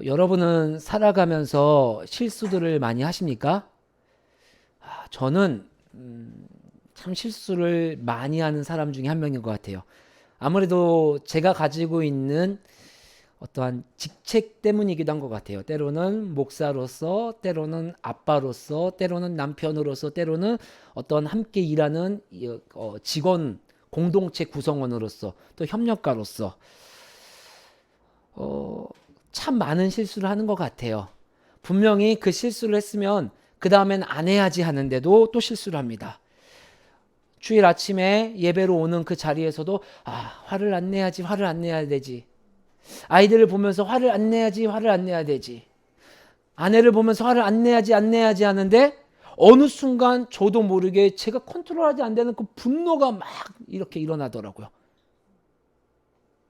여러분은 살아가면서 실수들을 많이 하십니까? 저는 참 실수를 많이 하는 사람 중에 한 명인 것 같아요. 아무래도 제가 가지고 있는 어떠한 직책 때문이기도 한 것 같아요. 때로는 목사로서, 때로는 아빠로서, 때로는 남편으로서, 때로는 어떤 함께 일하는 직원, 공동체 구성원으로서, 또 협력가로서 어, 참 많은 실수를 하는 것 같아요. 분명히 그 실수를 했으면 그 다음엔 안 해야지 하는데도 또 실수를 합니다. 주일 아침에 예배로 오는 그 자리에서도 화를 안 내야지, 화를 안 내야 되지. 아이들을 보면서 화를 안 내야지, 화를 안 내야 되지. 아내를 보면서 화를 안 내야지, 안 내야지 하는데 어느 순간 저도 모르게 제가 컨트롤하지 안 되는 그 분노가 막 이렇게 일어나더라고요.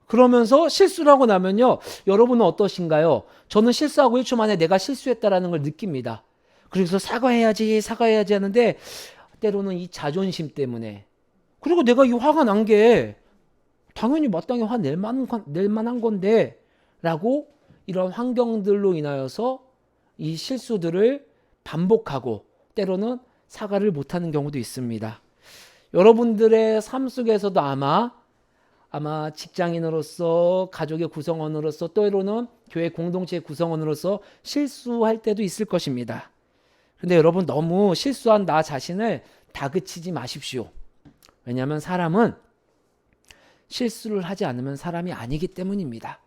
그러면서 실수를 하고 나면요. 여러분은 어떠신가요? 저는 실수하고 1초 만에 내가 실수했다라는 걸 느낍니다. 그래서 사과해야지, 사과해야지 하는데 때로는 이 자존심 때문에 그리고 내가 이 화가 난 게 당연히 마땅히 화낼 만한 건데 라고 이런 환경들로 인하여서 이 실수들을 반복하고 때로는 사과를 못하는 경우도 있습니다. 여러분들의 삶 속에서도 아마 직장인으로서 가족의 구성원으로서 때로는 교회 공동체 구성원으로서 실수할 때도 있을 것입니다. 근데 여러분 너무 실수한 나 자신을 다그치지 마십시오. 왜냐하면 사람은 실수를 하지 않으면 사람이 아니기 때문입니다.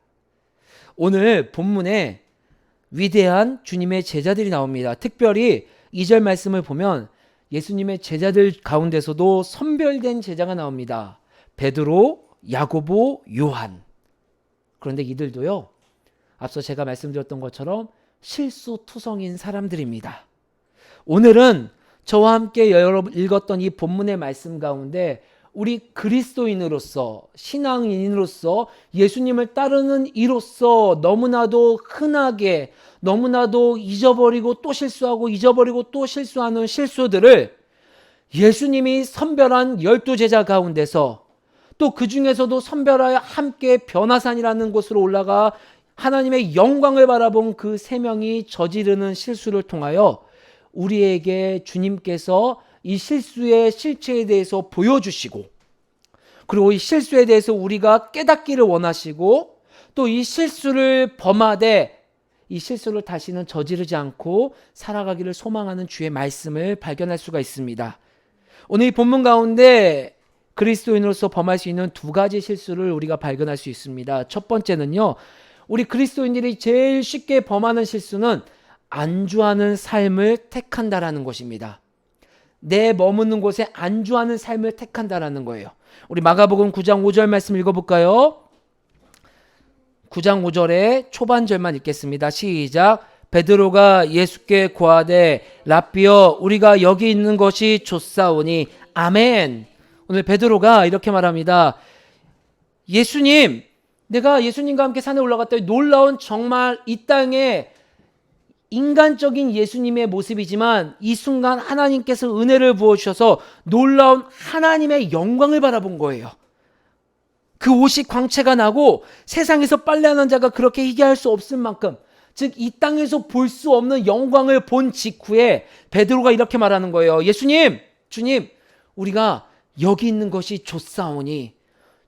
오늘 본문에 위대한 주님의 제자들이 나옵니다. 특별히 2절 말씀을 보면 예수님의 제자들 가운데서도 선별된 제자가 나옵니다. 베드로, 야고보, 요한. 그런데 이들도요, 앞서 제가 말씀드렸던 것처럼 실수투성인 사람들입니다. 오늘은 저와 함께 여러분 읽었던 이 본문의 말씀 가운데 우리 그리스도인으로서 신앙인으로서 예수님을 따르는 이로서 너무나도 흔하게 너무나도 잊어버리고 또 실수하고 잊어버리고 또 실수하는 실수들을 예수님이 선별한 12제자 가운데서 또 그 중에서도 선별하여 함께 변화산이라는 곳으로 올라가 하나님의 영광을 바라본 그 3명이 저지르는 실수를 통하여 우리에게 주님께서 이 실수의 실체에 대해서 보여주시고 그리고 이 실수에 대해서 우리가 깨닫기를 원하시고 또 이 실수를 범하되 이 실수를 다시는 저지르지 않고 살아가기를 소망하는 주의 말씀을 발견할 수가 있습니다. 오늘 이 본문 가운데 그리스도인으로서 범할 수 있는 2가지 실수를 우리가 발견할 수 있습니다. 첫 번째는요, 우리 그리스도인들이 제일 쉽게 범하는 실수는 안주하는 삶을 택한다라는 것입니다. 내 머무는 곳에 안주하는 삶을 택한다라는 거예요. 우리 마가복음 9장 5절 말씀 읽어볼까요? 9장 5절의 초반절만 읽겠습니다. 시작. 베드로가 예수께 고하되 라삐여 우리가 여기 있는 것이 좋사오니 아멘. 오늘 베드로가 이렇게 말합니다. 예수님, 내가 예수님과 함께 산에 올라갔더니 놀라운 정말 이 땅에 인간적인 예수님의 모습이지만 이 순간 하나님께서 은혜를 부어주셔서 놀라운 하나님의 영광을 바라본 거예요. 그 옷이 광채가 나고 세상에서 빨래하는 자가 그렇게 희귀할 수 없을 만큼 즉 이 땅에서 볼 수 없는 영광을 본 직후에 베드로가 이렇게 말하는 거예요. 예수님, 주님, 우리가 여기 있는 것이 좋사오니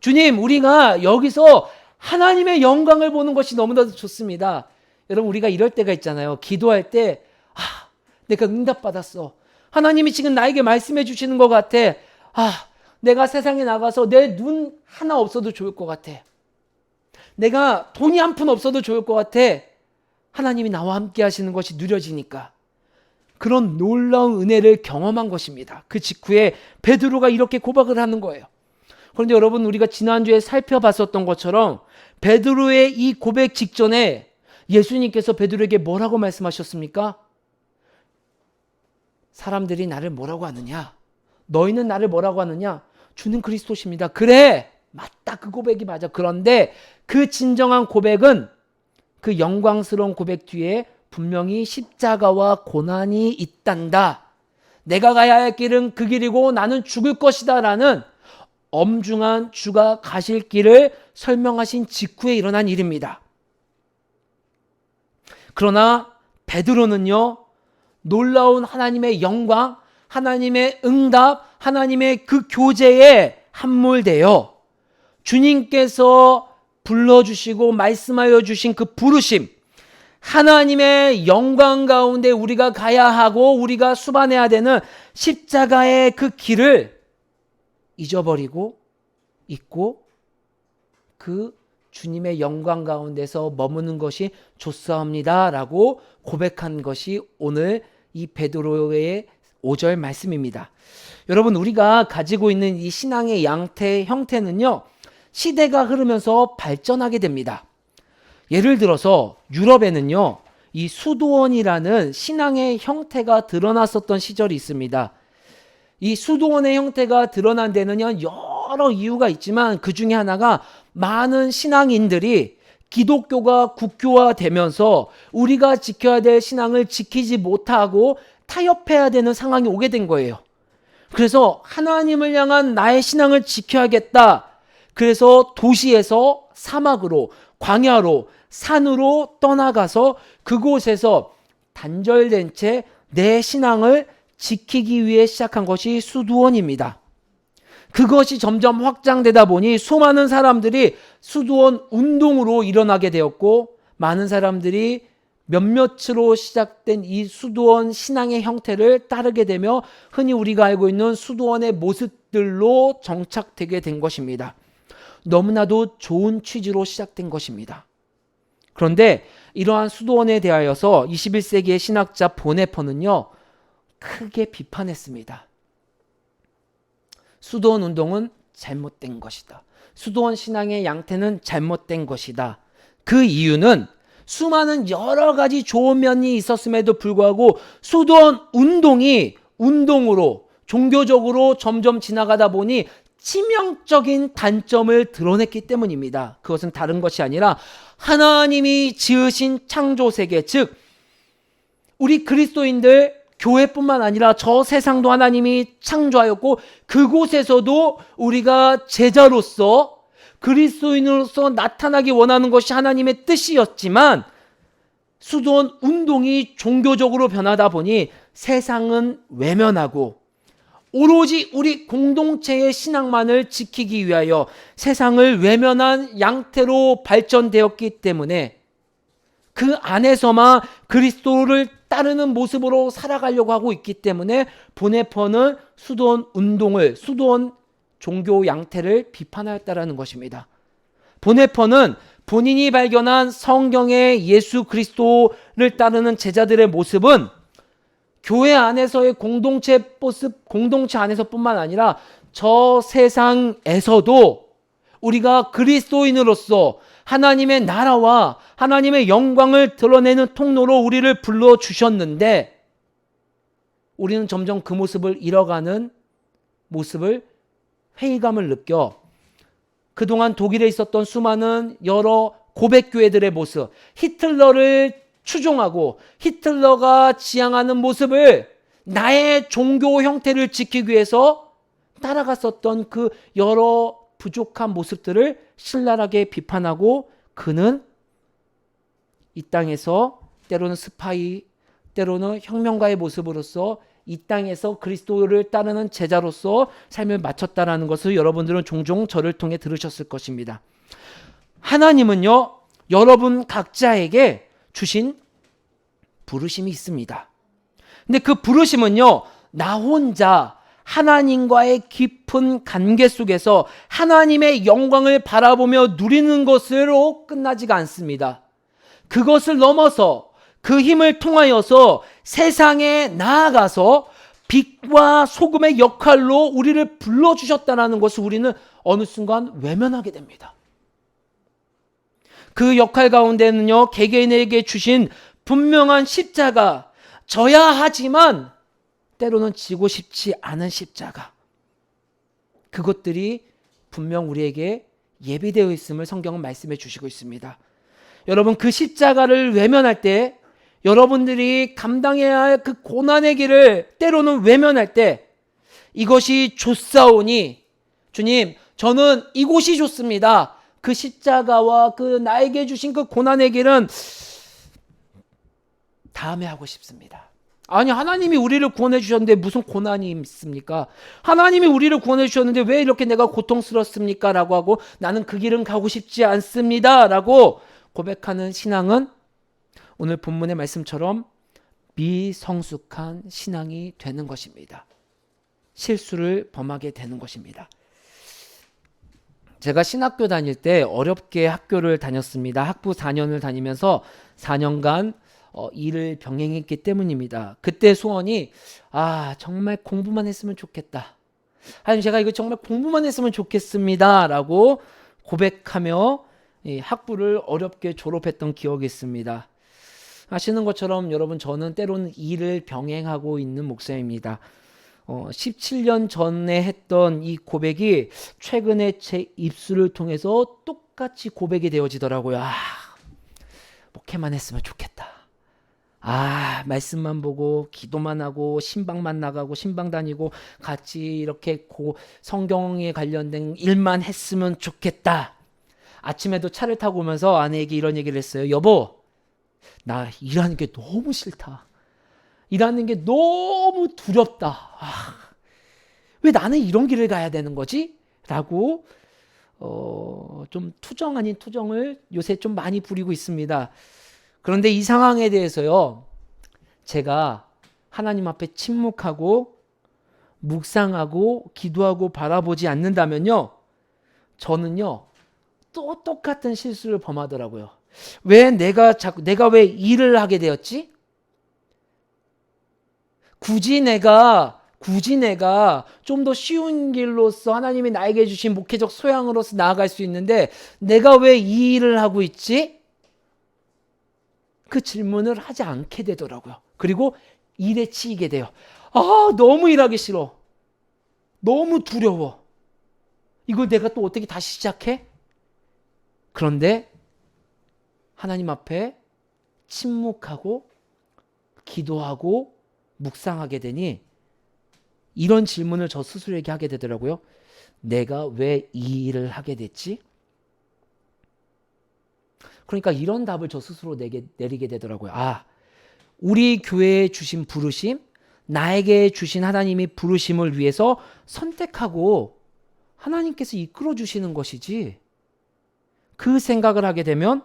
주님, 우리가 여기서 하나님의 영광을 보는 것이 너무나도 좋습니다. 여러분 우리가 이럴 때가 있잖아요. 기도할 때 내가 응답받았어. 하나님이 지금 나에게 말씀해 주시는 것 같아. 내가 세상에 나가서 내 눈 하나 없어도 좋을 것 같아. 내가 돈이 한 푼 없어도 좋을 것 같아. 하나님이 나와 함께 하시는 것이 누려지니까. 그런 놀라운 은혜를 경험한 것입니다. 그 직후에 베드로가 이렇게 고백을 하는 거예요. 그런데 여러분 우리가 지난주에 살펴봤었던 것처럼 베드로의 이 고백 직전에 예수님께서 베드로에게 뭐라고 말씀하셨습니까? 사람들이 나를 뭐라고 하느냐? 너희는 나를 뭐라고 하느냐? 주는 그리스도십니다. 그래, 맞다. 그 고백이 맞아. 그런데 그 진정한 고백은 그 영광스러운 고백 뒤에 분명히 십자가와 고난이 있단다. 내가 가야 할 길은 그 길이고 나는 죽을 것이다 라는 엄중한 주가 가실 길을 설명하신 직후에 일어난 일입니다. 그러나 베드로는요, 놀라운 하나님의 영광, 하나님의 응답, 하나님의 그 교제에 함몰되어 주님께서 불러주시고 말씀하여 주신 그 부르심, 하나님의 영광 가운데 우리가 가야 하고 우리가 수반해야 되는 십자가의 그 길을 잊어버리고 있고 그 주님의 영광 가운데서 머무는 것이 좋사옵니다 라고 고백한 것이 오늘 이 베드로의 5절 말씀입니다. 여러분, 우리가 가지고 있는 이 신앙의 형태는요, 시대가 흐르면서 발전하게 됩니다. 예를 들어서 유럽에는요, 이 수도원이라는 신앙의 형태가 드러났었던 시절이 있습니다. 이 수도원의 형태가 드러난 데는요, 여러 이유가 있지만 그 중에 하나가 많은 신앙인들이 기독교가 국교화되면서 우리가 지켜야 될 신앙을 지키지 못하고 타협해야 되는 상황이 오게 된 거예요. 그래서 하나님을 향한 나의 신앙을 지켜야겠다. 그래서 도시에서 사막으로, 광야로, 산으로 떠나가서 그곳에서 단절된 채 내 신앙을 지키기 위해 시작한 것이 수도원입니다. 그것이 점점 확장되다 보니 수많은 사람들이 수도원 운동으로 일어나게 되었고, 많은 사람들이 몇몇으로 시작된 이 수도원 신앙의 형태를 따르게 되며 흔히 우리가 알고 있는 수도원의 모습들로 정착되게 된 것입니다. 너무나도 좋은 취지로 시작된 것입니다. 그런데 이러한 수도원에 대하여서 21세기의 신학자 보네퍼는요, 크게 비판했습니다. 수도원 운동은 잘못된 것이다. 수도원 신앙의 양태는 잘못된 것이다. 그 이유는 수많은 여러 가지 좋은 면이 있었음에도 불구하고 수도원 운동이 운동으로 종교적으로 점점 지나가다 보니 치명적인 단점을 드러냈기 때문입니다. 그것은 다른 것이 아니라 하나님이 지으신 창조세계, 즉 우리 그리스도인들 교회뿐만 아니라 저 세상도 하나님이 창조하였고 그곳에서도 우리가 제자로서 그리스도인으로서 나타나기 원하는 것이 하나님의 뜻이었지만 수도원 운동이 종교적으로 변하다 보니 세상은 외면하고 오로지 우리 공동체의 신앙만을 지키기 위하여 세상을 외면한 양태로 발전되었기 때문에 그 안에서만 그리스도를 따르는 모습으로 살아가려고 하고 있기 때문에 보네퍼는 수도원 운동을, 수도원 종교 양태를 비판하였다라는 것입니다. 보네퍼는 본인이 발견한 성경의 예수 그리스도를 따르는 제자들의 모습은 교회 안에서의 공동체 모습, 공동체 안에서뿐만 아니라 저 세상에서도 우리가 그리스도인으로서 하나님의 나라와 하나님의 영광을 드러내는 통로로 우리를 불러주셨는데 우리는 점점 그 모습을 잃어가는 모습을 회의감을 느껴 그동안 독일에 있었던 수많은 여러 고백교회들의 모습, 히틀러를 추종하고 히틀러가 지향하는 모습을 나의 종교 형태를 지키기 위해서 따라갔었던 그 여러 부족한 모습들을 신랄하게 비판하고 그는 이 땅에서 때로는 스파이, 때로는 혁명가의 모습으로서 이 땅에서 그리스도를 따르는 제자로서 삶을 마쳤다라는 것을 여러분들은 종종 저를 통해 들으셨을 것입니다. 하나님은요, 여러분 각자에게 주신 부르심이 있습니다. 근데 그 부르심은요, 나 혼자 하나님과의 깊은 관계 속에서 하나님의 영광을 바라보며 누리는 것으로 끝나지가 않습니다. 그것을 넘어서 그 힘을 통하여서 세상에 나아가서 빛과 소금의 역할로 우리를 불러주셨다는 것을 우리는 어느 순간 외면하게 됩니다. 그 역할 가운데는요, 개개인에게 주신 분명한 십자가, 져야 하지만 때로는 지고 싶지 않은 십자가, 그것들이 분명 우리에게 예비되어 있음을 성경은 말씀해 주시고 있습니다. 여러분, 그 십자가를 외면할 때, 여러분들이 감당해야 할 그 고난의 길을 때로는 외면할 때, 이것이 좋사오니 주님, 저는 이곳이 좋습니다. 그 십자가와 그 나에게 주신 그 고난의 길은 다음에 하고 싶습니다. 아니, 하나님이 우리를 구원해 주셨는데 무슨 고난이 있습니까? 하나님이 우리를 구원해 주셨는데 왜 이렇게 내가 고통스럽습니까? 라고 하고 나는 그 길은 가고 싶지 않습니다. 라고 고백하는 신앙은 오늘 본문의 말씀처럼 미성숙한 신앙이 되는 것입니다. 실수를 범하게 되는 것입니다. 제가 신학교 다닐 때 어렵게 학교를 다녔습니다. 학부 4년을 다니면서 4년간 일을 병행했기 때문입니다. 그때 소원이 정말 공부만 했으면 좋겠다. 하나님, 제가 이거 정말 공부만 했으면 좋겠습니다. 라고 고백하며 학부를 어렵게 졸업했던 기억이 있습니다. 아시는 것처럼 여러분, 저는 때로는 일을 병행하고 있는 목사입니다. 17년 전에 했던 이 고백이 최근에 제 입술을 통해서 똑같이 고백이 되어지더라고요. 목회만 했으면 좋겠다. 말씀만 보고 기도만 하고 신방만 나가고 신방 다니고 같이 이렇게 성경에 관련된 일만 했으면 좋겠다. 아침에도 차를 타고 오면서 아내에게 이런 얘기를 했어요. 여보, 나 일하는 게 너무 싫다. 일하는 게 너무 두렵다. 왜 나는 이런 길을 가야 되는 거지? 라고 좀 투정 아닌 투정을 요새 좀 많이 부리고 있습니다. 그런데 이 상황에 대해서요, 제가 하나님 앞에 침묵하고 묵상하고 기도하고 바라보지 않는다면요, 저는요 또 똑같은 실수를 범하더라고요. 왜 내가 왜 일을 하게 되었지? 굳이 내가 좀 더 쉬운 길로서 하나님이 나에게 주신 목회적 소양으로서 나아갈 수 있는데 내가 왜 이 일을 하고 있지? 그 질문을 하지 않게 되더라고요. 그리고 일에 치이게 돼요. 너무 일하기 싫어. 너무 두려워. 이거 내가 또 어떻게 다시 시작해? 그런데 하나님 앞에 침묵하고 기도하고 묵상하게 되니 이런 질문을 저 스스로에게 하게 되더라고요. 내가 왜 이 일을 하게 됐지? 그러니까 이런 답을 저 스스로 내리게 되더라고요. 우리 교회에 주신 부르심, 나에게 주신 하나님이 부르심을 위해서 선택하고 하나님께서 이끌어 주시는 것이지. 그 생각을 하게 되면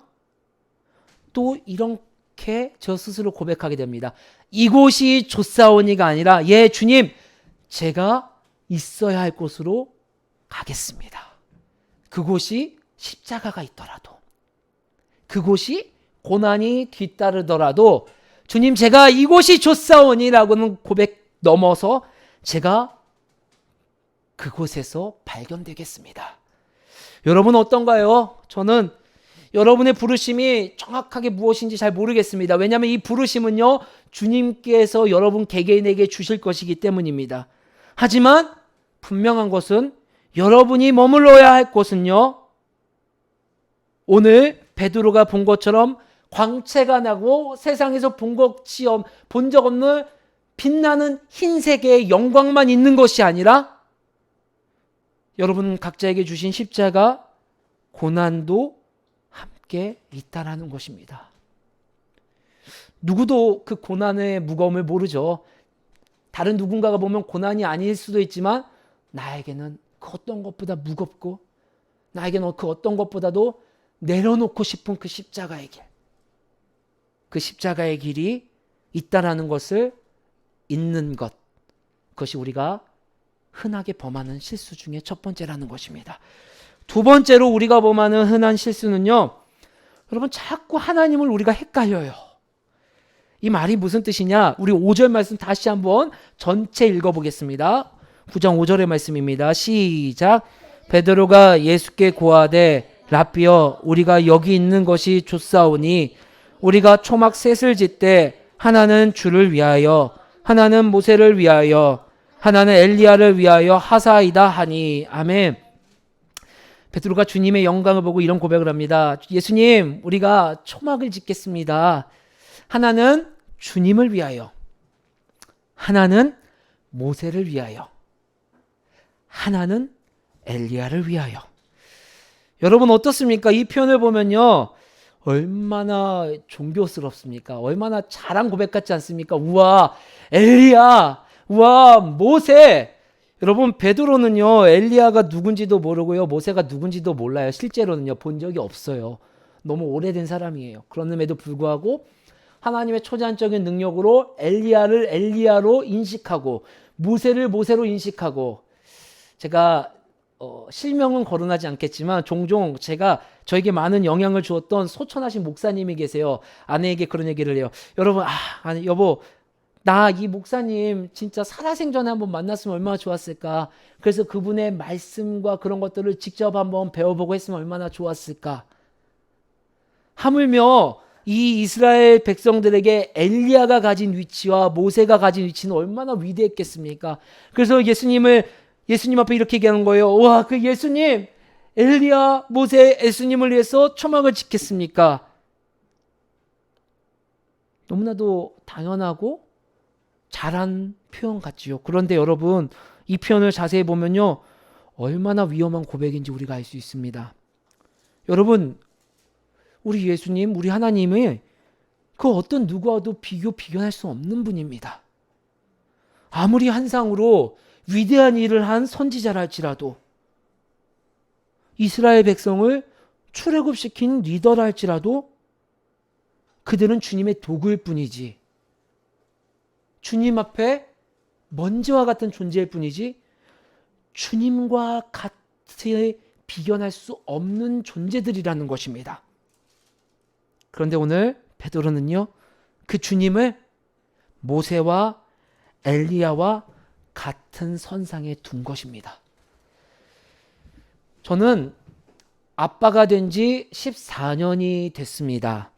또 이렇게 저 스스로 고백하게 됩니다. 이곳이 좋사오니가 아니라 주님, 제가 있어야 할 곳으로 가겠습니다. 그곳이 십자가가 있더라도, 그곳이 고난이 뒤따르더라도 주님, 제가 이곳이 좋사오니라고는 고백 넘어서 제가 그곳에서 발견되겠습니다. 여러분 어떤가요? 저는 여러분의 부르심이 정확하게 무엇인지 잘 모르겠습니다. 왜냐하면 이 부르심은요, 주님께서 여러분 개개인에게 주실 것이기 때문입니다. 하지만 분명한 것은 여러분이 머물러야 할 곳은요, 오늘 베드로가 본 것처럼 광채가 나고 세상에서 본 적 없는 빛나는 흰색의 영광만 있는 것이 아니라 여러분 각자에게 주신 십자가, 고난도 함께 있다라는 것입니다. 누구도 그 고난의 무거움을 모르죠. 다른 누군가가 보면 고난이 아닐 수도 있지만 나에게는 그 어떤 것보다 무겁고 나에게는 그 어떤 것보다도 내려놓고 싶은 그 십자가의 길, 그 십자가의 길이 있다라는 것을 잊는 것, 그것이 우리가 흔하게 범하는 실수 중에 첫 번째라는 것입니다. 두 번째로 우리가 범하는 흔한 실수는요, 여러분 자꾸 하나님을 우리가 헷갈려요. 이 말이 무슨 뜻이냐? 우리 5절 말씀 다시 한번 전체 읽어보겠습니다. 9장 5절의 말씀입니다. 시작. 베드로가 예수께 고하되 랍비여, 우리가 여기 있는 것이 좋사오니 우리가 초막 셋을 짓되 하나는 주를 위하여, 하나는 모세를 위하여, 하나는 엘리야를 위하여 하사이다 하니. 아멘. 베드로가 주님의 영광을 보고 이런 고백을 합니다. 예수님, 우리가 초막을 짓겠습니다. 하나는 주님을 위하여, 하나는 모세를 위하여, 하나는 엘리야를 위하여. 여러분 어떻습니까? 이 표현을 보면요, 얼마나 종교스럽습니까? 얼마나 잘한 고백 같지 않습니까? 우와, 엘리야, 우와, 모세. 여러분, 베드로는요, 엘리야가 누군지도 모르고요, 모세가 누군지도 몰라요. 실제로는요, 본 적이 없어요. 너무 오래된 사람이에요. 그럼에도 불구하고 하나님의 초자연적인 능력으로 엘리야를 엘리야로 인식하고 모세를 모세로 인식하고, 제가 실명은 거론하지 않겠지만 종종 제가 저에게 많은 영향을 주었던 소천하신 목사님이 계세요. 아내에게 그런 얘기를 해요. 여러분, 아니 여보, 나 이 목사님 진짜 살아생전에 한번 만났으면 얼마나 좋았을까. 그래서 그분의 말씀과 그런 것들을 직접 한번 배워보고 했으면 얼마나 좋았을까. 하물며 이 이스라엘 백성들에게 엘리야가 가진 위치와 모세가 가진 위치는 얼마나 위대했겠습니까? 그래서 예수님 앞에 이렇게 얘기하는 거예요. 와, 그 예수님, 엘리야, 모세, 예수님을 위해서 초막을 짓겠습니까? 너무나도 당연하고 잘한 표현 같지요. 그런데 여러분, 이 표현을 자세히 보면요, 얼마나 위험한 고백인지 우리가 알 수 있습니다. 여러분, 우리 예수님, 우리 하나님이 그 어떤 누구와도 비교할 수 없는 분입니다. 아무리 한상으로 위대한 일을 한 선지자라 할지라도, 이스라엘 백성을 출애굽시킨 리더라 할지라도 그들은 주님의 도구일 뿐이지, 주님 앞에 먼지와 같은 존재일 뿐이지 주님과 같이 비견할 수 없는 존재들이라는 것입니다. 그런데 오늘 베드로는요, 그 주님을 모세와 엘리야와 같은 선상에 둔 것입니다. 저는 아빠가 된 지 14년이 됐습니다.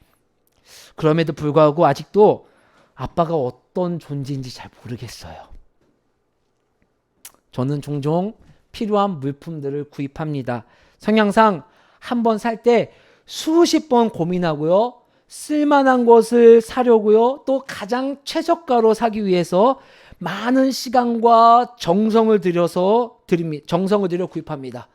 그럼에도 불구하고 아직도 아빠가 어떤 존재인지 잘 모르겠어요. 저는 종종 필요한 물품들을 구입합니다. 성향상 한 번 살 때 수십 번 고민하고요, 쓸만한 것을 사려고요, 또 가장 최저가로 사기 위해서 많은 시간과 정성을 들여 구입합니다.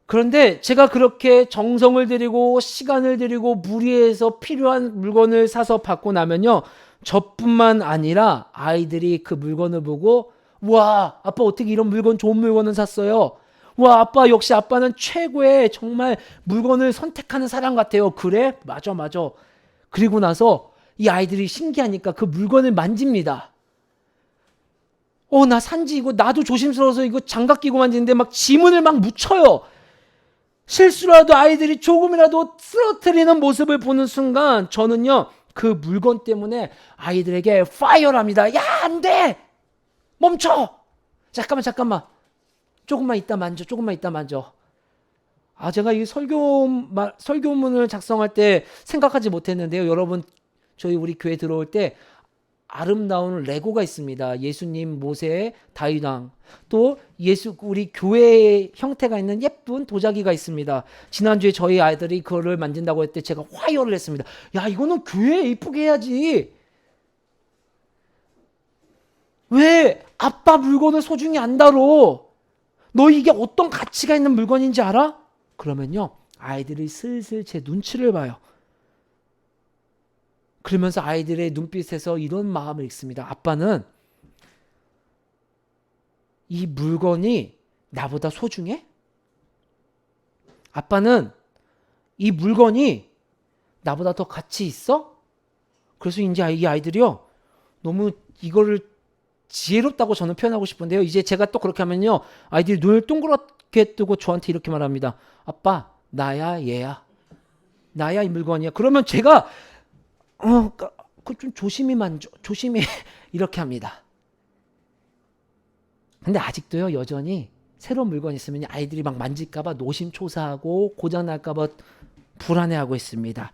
그런데 제가 그렇게 정성을 들이고 시간을 들이고 무리해서 필요한 물건을 사서 받고 나면요, 저뿐만 아니라 아이들이 그 물건을 보고, 와, 아빠 어떻게 이런 좋은 물건을 샀어요? 와, 아빠 역시 아빠는 최고의 정말 물건을 선택하는 사람 같아요. 그래? 맞아. 그리고 나서 이 아이들이 신기하니까 그 물건을 만집니다. 나 산지 이거 나도 조심스러워서 이거 장갑 끼고 만지는데 막 지문을 막 묻혀요. 실수라도 아이들이 조금이라도 쓰러뜨리는 모습을 보는 순간 저는요, 그 물건 때문에 아이들에게 파이어랍니다. 야, 안 돼! 멈춰! 잠깐만. 조금만 이따 만져. 제가 이 설교문을 작성할 때 생각하지 못했는데요. 여러분, 우리 교회 들어올 때 아름다운 레고가 있습니다. 예수님, 모세, 다윗왕. 또 우리 교회의 형태가 있는 예쁜 도자기가 있습니다. 지난주에 저희 아이들이 그거를 만진다고 할 때 제가 화요를 했습니다. 야, 이거는 교회에 이쁘게 해야지. 왜 아빠 물건을 소중히 안 다뤄? 너 이게 어떤 가치가 있는 물건인지 알아? 그러면요, 아이들이 슬슬 제 눈치를 봐요. 그러면서 아이들의 눈빛에서 이런 마음을 읽습니다. 아빠는 이 물건이 나보다 소중해? 아빠는 이 물건이 나보다 더 가치 있어? 그래서 이제 이 아이들이요, 너무 이거를 지혜롭다고 저는 표현하고 싶은데요, 이제 제가 또 그렇게 하면요, 아이들이 눈을 동그랗게 뜨고 저한테 이렇게 말합니다. 아빠, 나야 얘야. 나야 이 물건이야. 그러면 제가 그 좀 조심히 이렇게 합니다. 근데 아직도요, 여전히 새로운 물건이 있으면 아이들이 막 만질까봐 노심초사하고 고장날까봐 불안해하고 있습니다.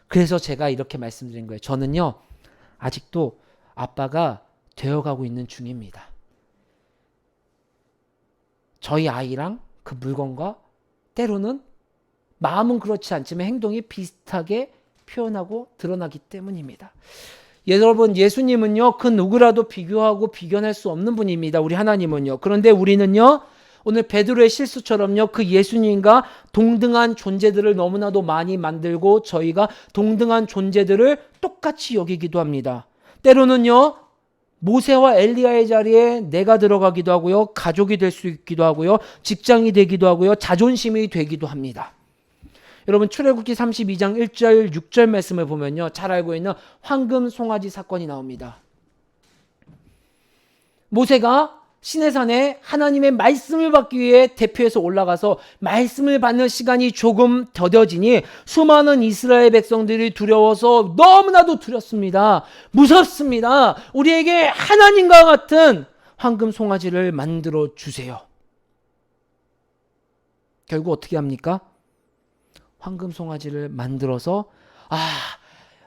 그래서 제가 이렇게 말씀드린 거예요. 저는요, 아직도 아빠가 되어가고 있는 중입니다. 저희 아이랑 그 물건과 때로는 마음은 그렇지 않지만 행동이 비슷하게 표현하고 드러나기 때문입니다. 여러분, 예수님은요, 그 누구라도 비교할 수 없는 분입니다. 우리 하나님은요. 그런데 우리는요, 오늘 베드로의 실수처럼요, 그 예수님과 동등한 존재들을 너무나도 많이 만들고 저희가 동등한 존재들을 똑같이 여기기도 합니다. 때로는요, 모세와 엘리야의 자리에 내가 들어가기도 하고요, 가족이 될 수 있기도 하고요, 직장이 되기도 하고요, 자존심이 되기도 합니다. 여러분, 출애굽기 32장 1절 6절 말씀을 보면요, 잘 알고 있는 황금 송아지 사건이 나옵니다. 모세가 시내산에 하나님의 말씀을 받기 위해 대표해서 올라가서 말씀을 받는 시간이 조금 더뎌지니 수많은 이스라엘 백성들이 두려워서 너무나도 두렵습니다. 무섭습니다. 우리에게 하나님과 같은 황금 송아지를 만들어 주세요. 결국 어떻게 합니까? 황금 송아지를 만들어서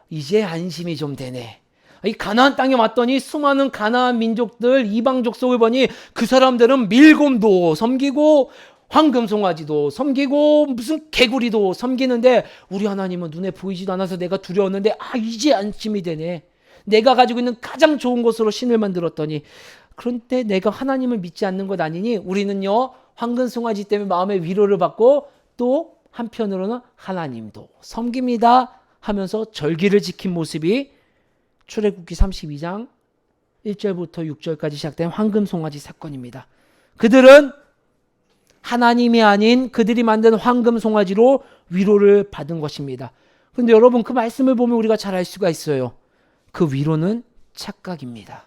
이제 안심이 좀 되네. 이 가나안 땅에 왔더니 수많은 가나안 민족들, 이방 족속을 보니 그 사람들은 밀곰도 섬기고 황금송아지도 섬기고 무슨 개구리도 섬기는데 우리 하나님은 눈에 보이지도 않아서 내가 두려웠는데 이제 안심이 되네. 내가 가지고 있는 가장 좋은 것으로 신을 만들었더니, 그런데 내가 하나님을 믿지 않는 것 아니니 우리는요, 황금송아지 때문에 마음의 위로를 받고 또 한편으로는 하나님도 섬깁니다 하면서 절기를 지킨 모습이 출애굽기 32장 1절부터 6절까지 시작된 황금송아지 사건입니다. 그들은 하나님이 아닌 그들이 만든 황금송아지로 위로를 받은 것입니다. 그런데 여러분, 그 말씀을 보면 우리가 잘 알 수가 있어요. 그 위로는 착각입니다.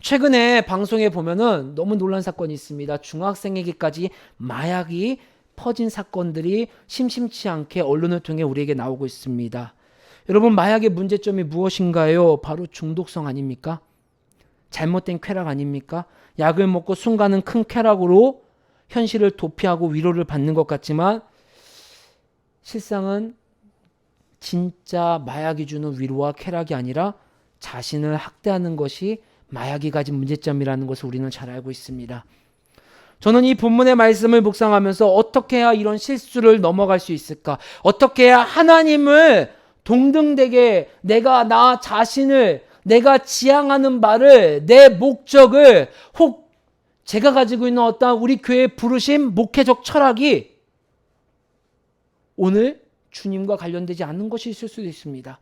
최근에 방송에 보면은 너무 놀란 사건이 있습니다. 중학생에게까지 마약이 퍼진 사건들이 심심치 않게 언론을 통해 우리에게 나오고 있습니다. 여러분, 마약의 문제점이 무엇인가요? 바로 중독성 아닙니까? 잘못된 쾌락 아닙니까? 약을 먹고 순간은 큰 쾌락으로 현실을 도피하고 위로를 받는 것 같지만 실상은 진짜 마약이 주는 위로와 쾌락이 아니라 자신을 학대하는 것이 마약이 가진 문제점이라는 것을 우리는 잘 알고 있습니다. 저는 이 본문의 말씀을 묵상하면서 어떻게 해야 이런 실수를 넘어갈 수 있을까? 어떻게 해야 하나님을 동등되게 나 자신을, 내가 지향하는 바를, 내 목적을, 혹 제가 가지고 있는 어떤 우리 교회의 부르심, 목회적 철학이 오늘 주님과 관련되지 않는 것이 있을 수도 있습니다.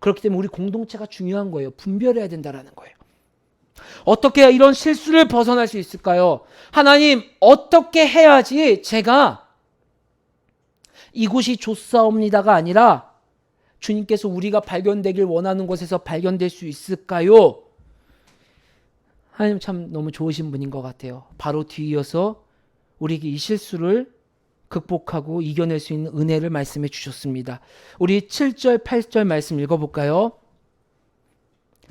그렇기 때문에 우리 공동체가 중요한 거예요. 분별해야 된다는 거예요. 어떻게 해야 이런 실수를 벗어날 수 있을까요? 하나님, 어떻게 해야지 제가 이곳이 좋사옵니다가 아니라 주님께서 우리가 발견되길 원하는 곳에서 발견될 수 있을까요? 하나님 참 너무 좋으신 분인 것 같아요. 바로 뒤이어서 우리에게 이 실수를 극복하고 이겨낼 수 있는 은혜를 말씀해 주셨습니다. 우리 7절, 8절 말씀 읽어볼까요?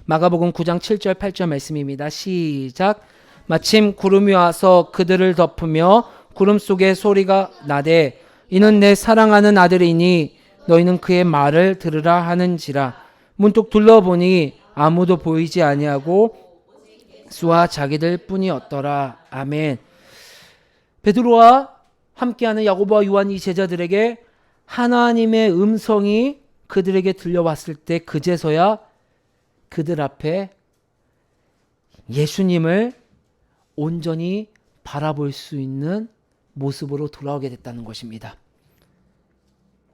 마가복음 9장 7절, 8절 말씀입니다. 시작. 마침 구름이 와서 그들을 덮으며 구름 속에 소리가 나되 이는 내 사랑하는 아들이니 너희는 그의 말을 들으라 하는지라. 문득 둘러보니 아무도 보이지 아니하고 수와 자기들 뿐이었더라. 아멘. 베드로와 함께하는 야고보와 요한 이 제자들에게 하나님의 음성이 그들에게 들려왔을 때 그제서야 그들 앞에 예수님을 온전히 바라볼 수 있는 모습으로 돌아오게 됐다는 것입니다.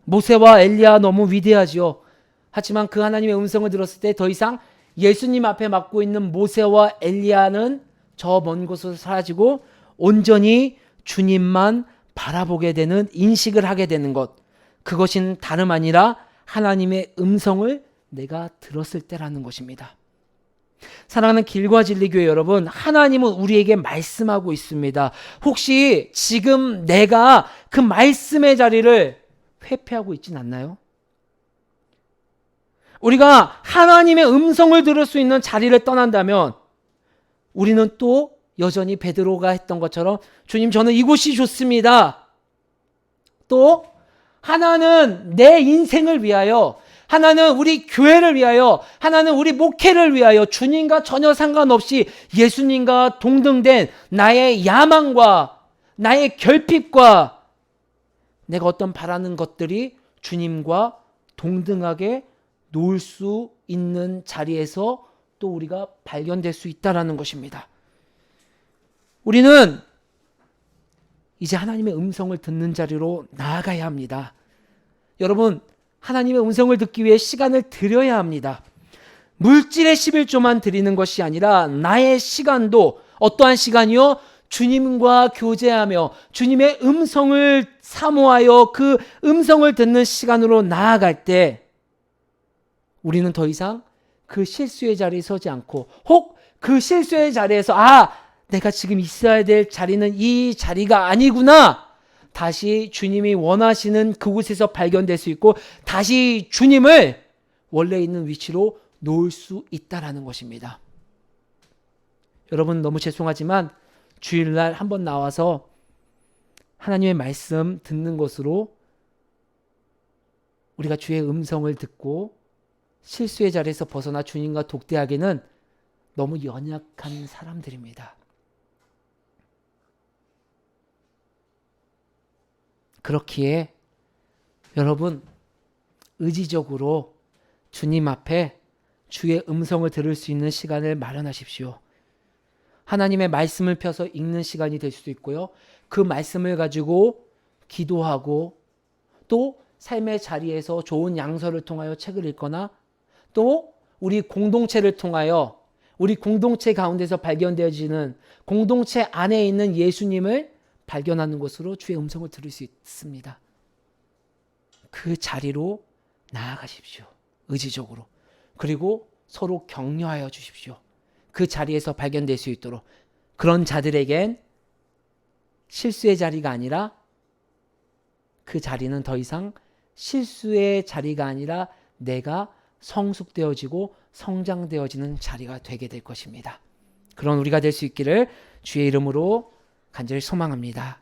모세와 엘리야 너무 위대하지요. 하지만 그 하나님의 음성을 들었을 때 더 이상 예수님 앞에 맡고 있는 모세와 엘리야는 저 먼 곳으로 사라지고 온전히 주님만 바라보게 되는, 인식을 하게 되는 것, 그것은 다름 아니라 하나님의 음성을 내가 들었을 때라는 것입니다. 사랑하는 길과 진리 교회 여러분, 하나님은 우리에게 말씀하고 있습니다. 혹시 지금 내가 그 말씀의 자리를 회피하고 있진 않나요? 우리가 하나님의 음성을 들을 수 있는 자리를 떠난다면 우리는 또 여전히 베드로가 했던 것처럼 주님, 저는 이곳이 좋습니다. 또 하나는 내 인생을 위하여, 하나는 우리 교회를 위하여, 하나는 우리 목회를 위하여 주님과 전혀 상관없이 예수님과 동등된 나의 야망과 나의 결핍과 내가 어떤 바라는 것들이 주님과 동등하게 놓을 수 있는 자리에서 또 우리가 발견될 수 있다는 것입니다. 우리는 이제 하나님의 음성을 듣는 자리로 나아가야 합니다. 여러분, 하나님의 음성을 듣기 위해 시간을 들여야 합니다. 물질의 11조만 드리는 것이 아니라 나의 시간도 어떠한 시간이요? 주님과 교제하며 주님의 음성을 사모하여 그 음성을 듣는 시간으로 나아갈 때 우리는 더 이상 그 실수의 자리에 서지 않고 혹 그 실수의 자리에서 내가 지금 있어야 될 자리는 이 자리가 아니구나. 다시 주님이 원하시는 그곳에서 발견될 수 있고 다시 주님을 원래 있는 위치로 놓을 수 있다라는 것입니다. 여러분 너무 죄송하지만 주일날 한번 나와서 하나님의 말씀 듣는 것으로 우리가 주의 음성을 듣고 실수의 자리에서 벗어나 주님과 독대하기는 너무 연약한 사람들입니다. 그렇기에 여러분 의지적으로 주님 앞에 주의 음성을 들을 수 있는 시간을 마련하십시오. 하나님의 말씀을 펴서 읽는 시간이 될 수도 있고요. 그 말씀을 가지고 기도하고 또 삶의 자리에서 좋은 양서를 통하여 책을 읽거나 또 우리 공동체를 통하여 우리 공동체 가운데서 발견되어지는 공동체 안에 있는 예수님을 발견하는 것으로 주의 음성을 들을 수 있습니다. 그 자리로 나아가십시오. 의지적으로. 그리고 서로 격려하여 주십시오. 그 자리에서 발견될 수 있도록. 그런 자들에겐 실수의 자리가 아니라 그 자리는 더 이상 실수의 자리가 아니라 내가 성숙되어지고 성장되어지는 자리가 되게 될 것입니다. 그런 우리가 될 수 있기를 주의 이름으로 간절히 소망합니다.